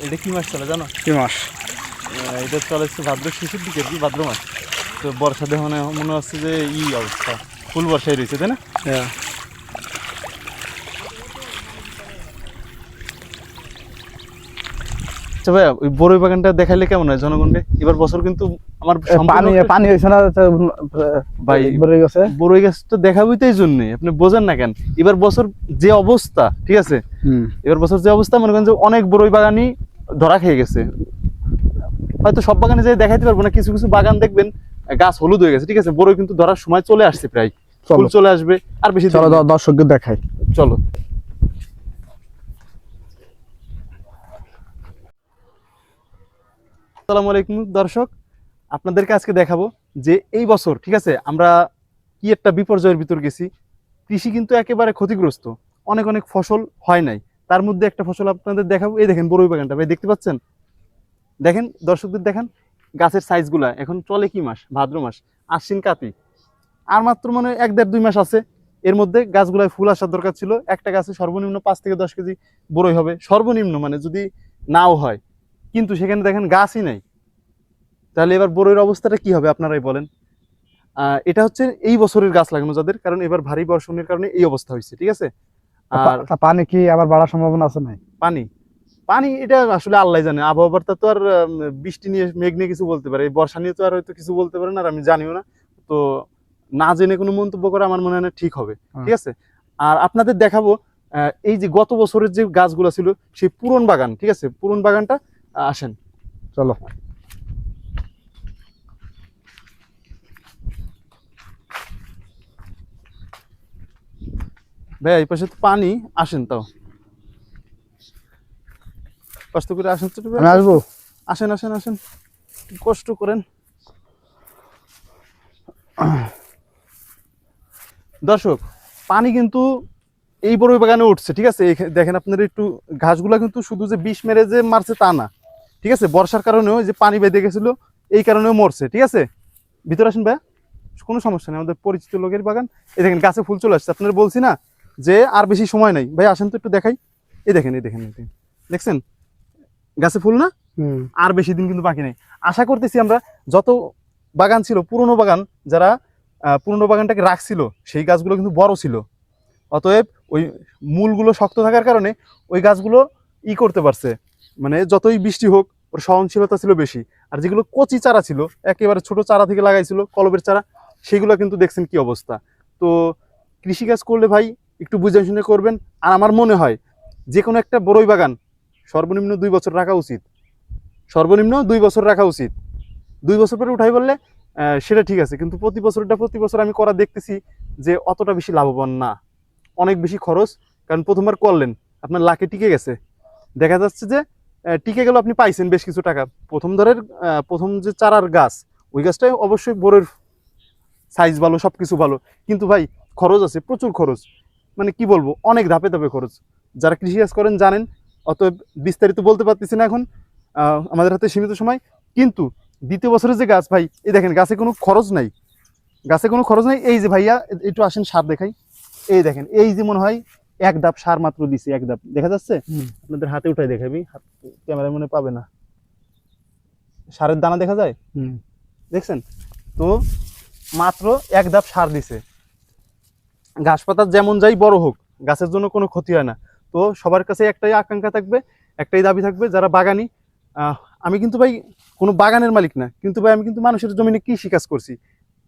এটা কি মাস চলে জানো? কি মাস? এটা চলে হচ্ছে ভাদ্র শেষের দিকে, কি ভাদ্র মাস। তো বর্ষা দেখে মনে হচ্ছে যে অবস্থা, ফুল বর্ষায় রয়েছে, তাই না? হ্যাঁ। আচ্ছা ভাইয়া, ওই বড়ই বাগানটা দেখাইলে কেমন হয় জনগণকে? এবার বছর কিন্তু আমার পানি হয়েছে না ভাই, বড়ই গাছে। বড়ই গাছ তো দেখাবোই তো এই জন্যই, আপনি বোঝেন না কেন? এবার বছর যে অবস্থা, ঠিক আছে, এবার বছর যে অবস্থা, মনে করেন যে অনেক বড়ই বাগানই ধরা খেয়ে গেছে। হয়তো সব বাগানে যে দেখাইতে পারবো না, কিছু কিছু বাগান দেখবেন গাছ হলুদ হয়ে গেছে, ঠিক আছে, বড়ই কিন্তু ধরার সময় চলে আসছে, প্রায় ফুল চলে আসবে, আর বেশি চলো দর্শকদের দেখাই। চলো। আসসালামু আলাইকুম দর্শক, আপনাদেরকে আজকে দেখাবো যে এই বছর, ঠিক আছে, আমরা কি একটা বিপর্যয়ের ভিতর গেছি। কৃষি কিন্তু একেবারে ক্ষতিগ্রস্ত, অনেক অনেক ফসল হয় নাই। তার মধ্যে একটা ফসল আপনাদের দেখাবো। এই দেখেন বড়ই বাগানটা, ভাই দেখতে পাচ্ছেন? দেখেন, দর্শকদের দেখান গাছের সাইজগুলা। এখন চলে কি মাস? ভাদ্র মাস, আশ্বিন কাতি, আর মাত্র মানে 1-1.5-2 মাস আছে। এর মধ্যে গাছগুলায় ফুল আসার দরকার ছিল। একটা গাছে সর্বনিম্ন 5 থেকে 10 কেজি বড়ই হবে, সর্বনিম্ন, মানে যদি নাও হয়। কিন্তু সেখানে দেখেন গাছই নাই। তাহলে এবার বড়ইয়ের অবস্থাটা কি হবে আপনারাই বলেন। এটা হচ্ছে এই বছরের গাছ লাগানো যাদের, কারণ এবার ভারী বর্ষণের কারণে এই অবস্থা হয়েছে, ঠিক আছে। আর পানি কি আবার বাড়ার সম্ভাবনা আছে? নাই পানি, পানি এটা আসলে আল্লাহ জানে। আবহাওয়াটা তো আর বৃষ্টি নিয়ে, মেঘ নিয়ে কিছু বলতে পারে, বর্ষা নিয়ে তো আর হয়তো কিছু বলতে পারে না, আর আমি জানিও না। তো না জেনে কোনো মন্তব্য করা আমার মনে হয় না ঠিক হবে, ঠিক আছে। আর আপনাদের দেখাবো এই যে গত বছরের যে গাছগুলো ছিল, সেই পুরন বাগান, ঠিক আছে, পুরন বাগানটা। আসেন চলো। ভাইয়া, এই পাশে তো পানি। আসেন, তাও কষ্ট করে আসেন তো। আমি আসবো। আসেন আসেন আসেন, কষ্ট করেন। দর্শক, পানি কিন্তু এই বড়ই বাগানে উঠছে, ঠিক আছে। দেখেন আপনারা একটু, ঘাসগুলা কিন্তু শুধু যে বিষ মেরে যে মারছে তা না, ঠিক আছে। বর্ষার কারণেও যে পানি বেঁধে গেছিল, এই কারণেও মরছে, ঠিক আছে। ভিতরে আসেন ভাইয়া, কোনো সমস্যা নেই, আমাদের পরিচিত লোকের বাগান। এই দেখেন গাছে ফুল চলে আসছে। আপনারা বলছি না যে আর বেশি সময় নাই। ভাই আসেন তো একটু দেখাই। এই দেখেন, এই দেখেন, দেখছেন গাছে ফুল না? আর বেশি দিন কিন্তু বাকি নেই। আশা করতেছি আমরা, যত বাগান ছিল পুরনো বাগান, যারা পুরনো বাগানটাকে রাখছিল, সেই গাছগুলো কিন্তু বড় ছিল। অতএব ওই মূলগুলো শক্ত থাকার কারণে ওই গাছগুলো করতে পারছে, মানে যতই বৃষ্টি হোক ওর সহনশীলতা ছিল বেশি। আর যেগুলো কচি চারা ছিল, একেবারে ছোট চারা থেকে লাগাইছিল, কলবের চারা, সেগুলো কিন্তু দেখছেন কি অবস্থা। তো কৃষিকাজ করলে ভাই একটু বুঝে শুনে করবেন। আর আমার মনে হয় যে কোনো একটা বড়ই বাগান সর্বনিম্ন 2 বছর রাখা উচিত, সর্বনিম্ন 2 বছর রাখা উচিত। 2 বছর পরে উঠাই বললে সেটা ঠিক আছে, কিন্তু প্রতি বছর আমি করা দেখতেছি যে অতটা বেশি লাভবান না, অনেক বেশি খরচ। কারণ প্রথমবার করলেন, আপনার লাখে টিকে গেছে, দেখা যাচ্ছে যে টিকে গেল, আপনি পাইছেন বেশ কিছু টাকা। প্রথম যে চারার গাছ, ওই গাছটাই অবশ্যই বড়ের সাইজ ভালো, সব কিছু ভালো, কিন্তু ভাই খরচ আছে, প্রচুর খরচ। মানে কি বলবো, অনেক ধাপে ধাপে খরচ। যারা কৃষিকাজ করেন জানেন। অতএব বিস্তারিত বলতে পারতেছি না এখন, আমাদের হাতে সীমিত সময়। কিন্তু দ্বিতীয় বছরের যে গাছ, ভাই এই দেখেন গাছে কোনো খরচ নাই, গাছে কোনো খরচ নাই। এই যে ভাইয়া একটু আসেন, সার দেখাই। এই দেখেন, এই যে মনে হয় 1 ধাপ সার মাত্র দিছি, 1 ধাপ দেখা যাচ্ছে। আপনাদের হাতে উঠাই দেখাবি, ক্যামেরা মনে পাবে না, সারের দানা দেখা যায়, দেখছেন তো? মাত্র 1 ধাপ সার দিছে। ঘাস পাতা যেমন যাই বড় হোক, গাছের জন্য কোনো ক্ষতি হয় না। তো সবার কাছে একটাই আকাঙ্ক্ষা থাকবে, একটাই দাবি থাকবে, যারা বাগানি। আমি কিন্তু ভাই কোনো বাগানের মালিক না, কিন্তু ভাই আমি কিন্তু মানুষের জমিনে কৃষি কাজ করছি,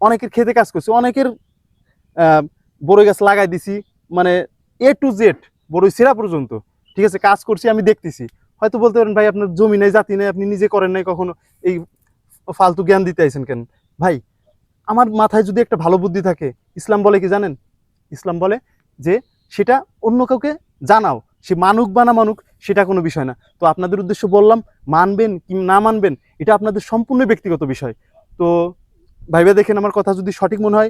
অনেকের খেতে কাজ করছি, অনেকের বড়ই গাছ লাগাই দিছি, মানে A to Z, বড়ই ছেঁড়া পর্যন্ত, ঠিক আছে, কাজ করছি, আমি দেখতেছি। হয়তো বলতে পারেন ভাই আপনার জমি নেই, জাতি নেই, আপনি নিজে করেন নাই কখনো, এই ফালতু জ্ঞান দিতে আইছেন কেন? ভাই আমার মাথায় যদি একটা ভালো বুদ্ধি থাকে, ইসলাম বলে কি জানেন? ইসলাম বলে যে সেটা অন্য কাউকে জানাও, সে মানুক বা না মানুক সেটা কোনো বিষয় না। তো আপনাদের উদ্দেশ্য বললাম, মানবেন কি না মানবেন এটা আপনাদের সম্পূর্ণ ব্যক্তিগত বিষয়। তো ভাইবা দেখেন, আমার কথা যদি সঠিক মনে হয়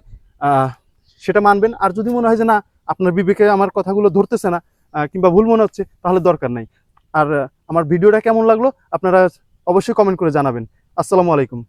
সেটা মানবেন, আর যদি মনে হয় যে না, আপনার বিবেকে আমার কথাগুলো ধরতেছে না, কিংবা ভুল মনে হচ্ছে, তাহলে দরকার নাই। আর আমার ভিডিওটা কেমন লাগলো আপনারা অবশ্যই কমেন্ট করে জানাবেন। আসসালামু আলাইকুম।